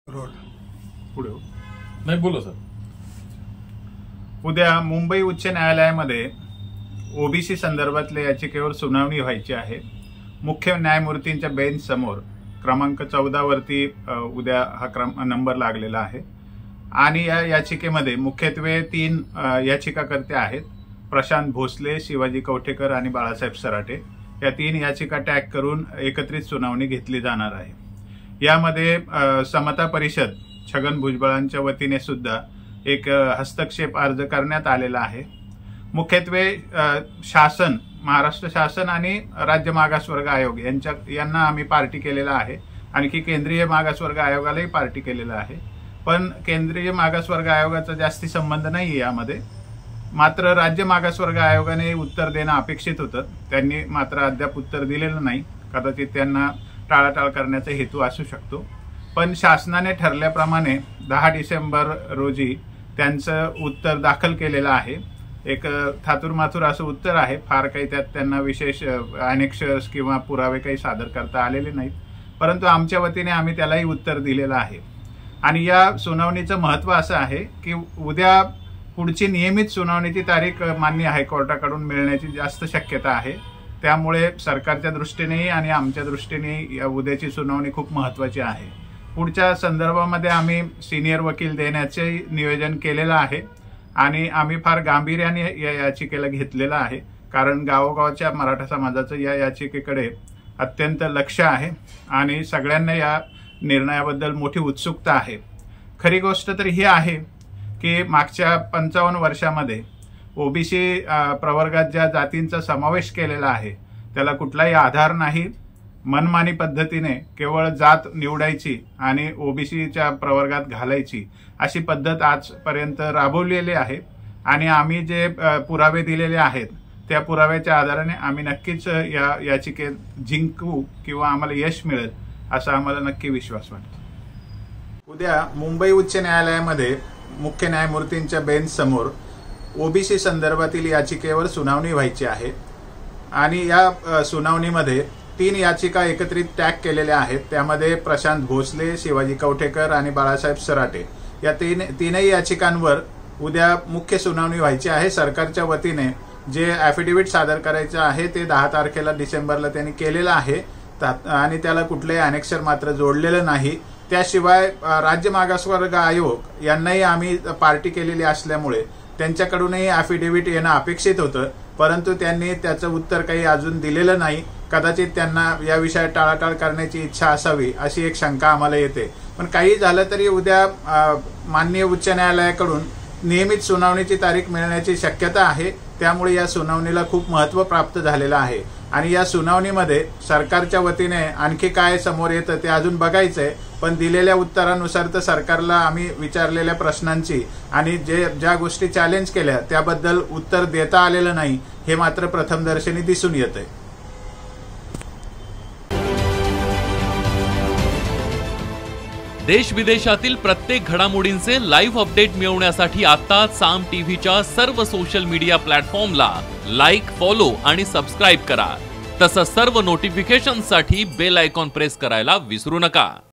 Road पुढे हो. नाही बोला सर. उद्या मुंबई उच्च न्यायालयामध्ये ओबीसी संदर्भातल्या याचिकेवर सुनावणी व्हायची आहे. मुख्य न्यायमूर्तींच्या बेंच समोर क्रमांक 14 वरती उद्या हा नंबर लागलेला आहे आणि या याचिकेमध्ये मुख्यत्वे 3 याचिकाकर्ते आहेत. प्रशांत भोसले, शिवाजी कवठेकर आणि बाळासाहेब सराटे या 3 याचिका टॅग करून एकत्रित सुनावणी घेतली जाणार आहे. यामध्ये समता परिषद छगन भुजबळांच्या वतीने सुद्धा एक हस्तक्षेप अर्ज करण्यात आलेला आहे. मुख्यत्वे शासन, महाराष्ट्र शासन आणि राज्य मागासवर्ग आयोग यांना आम्ही पार्टी केलेला आहे. आणखी केंद्रीय मागासवर्ग आयोगालाही पार्टी केलेला आहे. पण केंद्रीय मागासवर्ग आयोगाचा जास्ती संबंध नाही यामध्ये. मात्र राज्य मागासवर्ग आयोगाने उत्तर देणं अपेक्षित होतं. त्यांनी मात्र अद्याप उत्तर दिलेलं नाही. कदाचित त्यांना टाळाटाळ करण्याचा हेतू असू शकतो. पण शासनाने ठरल्याप्रमाणे 10 डिसेंबर रोजी त्यांचं उत्तर दाखल केलेलं आहे. एक थातूरमाथूर असं उत्तर आहे. फार काही त्यात त्यांना विशेष अनेक्षर्स किंवा पुरावे काही सादर करता आलेले नाहीत. परंतु आमच्या वतीने आम्ही त्यालाही उत्तर दिलेलं आहे. आणि या सुनावणीचं महत्त्व असं आहे की उद्या पुढची नियमित सुनावणीची तारीख माननीय हायकोर्टाकडून मिळण्याची जास्त शक्यता आहे. त्यामुळे सरकारच्या दृष्टीनेही आणि आमच्या दृष्टीनेही या उद्याची सुनावणी खूप महत्त्वाची आहे. पुढच्या संदर्भामध्ये आम्ही सिनियर वकील देण्याचे नियोजन केलेलं आहे आणि आम्ही फार गांभीर्याने या याचिकेला घेतलेलं आहे. कारण गावोगावच्या मराठा समाजाचं या याचिकेकडे अत्यंत लक्ष आहे आणि सगळ्यांना या निर्णयाबद्दल मोठी उत्सुकता आहे. खरी गोष्ट तर ही आहे की मागच्या 55 वर्षामध्ये ओबीसी प्रवर्गात ज्या जातींचा समावेश केलेला आहे त्याला कुठलाही आधार नाही. मनमानी पद्धतीने केवळ जात निवडायची आणि ओबीसीच्या प्रवर्गात घालायची अशी पद्धत आजपर्यंत राबवलेली आहे. आणि आम्ही जे पुरावे दिलेले आहेत त्या पुराव्याच्या आधाराने आम्ही नक्कीच या याचिकेत जिंकू किंवा आम्हाला यश मिळेल असा आम्हाला नक्की विश्वास वाटतो. उद्या मुंबई उच्च न्यायालयामध्ये मुख्य न्यायमूर्तींच्या बेंच समोर ओबीसी संदर्भातील याचिकेवर सुनावणी व्हायची आहे आणि या सुनावणीमध्ये 3 याचिका एकत्रित टॅग केलेल्या आहेत. त्यामध्ये प्रशांत भोसले, शिवाजी कवठेकर आणि बाळासाहेब सराटे या तीनही याचिकांवर उद्या मुख्य सुनावणी व्हायची आहे. सरकारच्या वतीने जे ॲफिडेव्हिट सादर करायचं आहे ते 10 डिसेंबरला त्यांनी केलेलं आहे आणि त्याला कुठलंही अनेक्षर मात्र जोडलेलं नाही. त्याशिवाय राज्य मागासवर्ग आयोग यांनाही आम्ही पार्टी केलेली असल्यामुळे त्यांच्याकडूनही ॲफिडेव्हिट येणं अपेक्षित होतं. परंतु त्यांनी त्याचं उत्तर काही अजून दिलेलं नाही. कदाचित त्यांना या विषयात टाळाटाळ करण्याची इच्छा असावी अशी एक शंका आम्हाला येते. पण काही झालं तरी उद्या माननीय उच्च न्यायालयाकडून नियमित सुनावणीची तारीख मिळण्याची शक्यता आहे. त्यामुळे या सुनावणीला खूप महत्त्व प्राप्त झालेलं आहे आणि या सुनावणीमध्ये सरकारच्या वतीने आणखी काय समोर येतं ते अजून बघायचंय. पण दिलेल्या उत्तरानुसार तर सरकारला आम्ही विचारलेल्या प्रश्नांची आणि ज्या गोष्टी चॅलेंज केल्या त्याबद्दल उत्तर देता आलेलं नाही हे मात्र प्रथमदर्शनी दिसून येतंय. देश विदेशातील प्रत्येक घडामोडींचे लाईव्ह अपडेट मिळवण्यासाठी आता साम टीव्हीच्या सर्व सोशल मीडिया प्लॅटफॉर्मला लाईक, फॉलो आणि सबस्क्राईब करा. तसंच सर्व नोटिफिकेशनसाठी बेल आयकॉन प्रेस करायला विसरू नका.